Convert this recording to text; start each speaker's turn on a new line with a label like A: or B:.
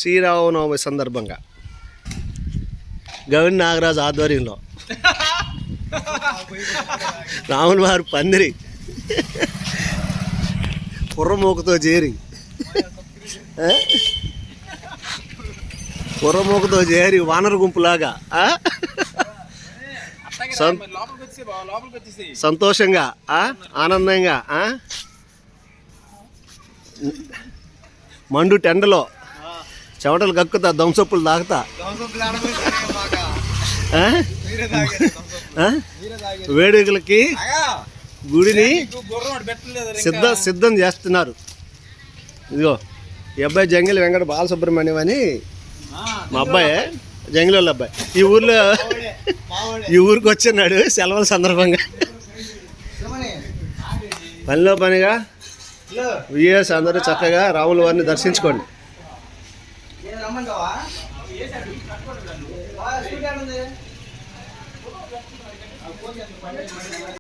A: శ్రీరామనవమి సందర్భంగా గవిన్ నాగరాజు ఆధ్వర్యంలో రాముని వారి పందిరి పుర్రమూకతో చేరి వానర గుంపులాగా సంతోషంగా ఆనందంగా మండు టెండలో చెమటలు కక్కుతా దంసప్పులు తాగుతా వేడుకలకి గుడిని సిద్ధం చేస్తున్నారు. ఇదిగో ఈ అబ్బాయి జంగిలి వెంకట బాలసుబ్రహ్మణ్యం అని మా అబ్బాయి, జంగిలి అబ్బాయి. ఈ ఊరికి వచ్చిన్నాడు సెలవుల సందర్భంగా. పనిలో పనిగా విఎస్ అందరూ చక్కగా రాముల వారిని దర్శించుకోండి.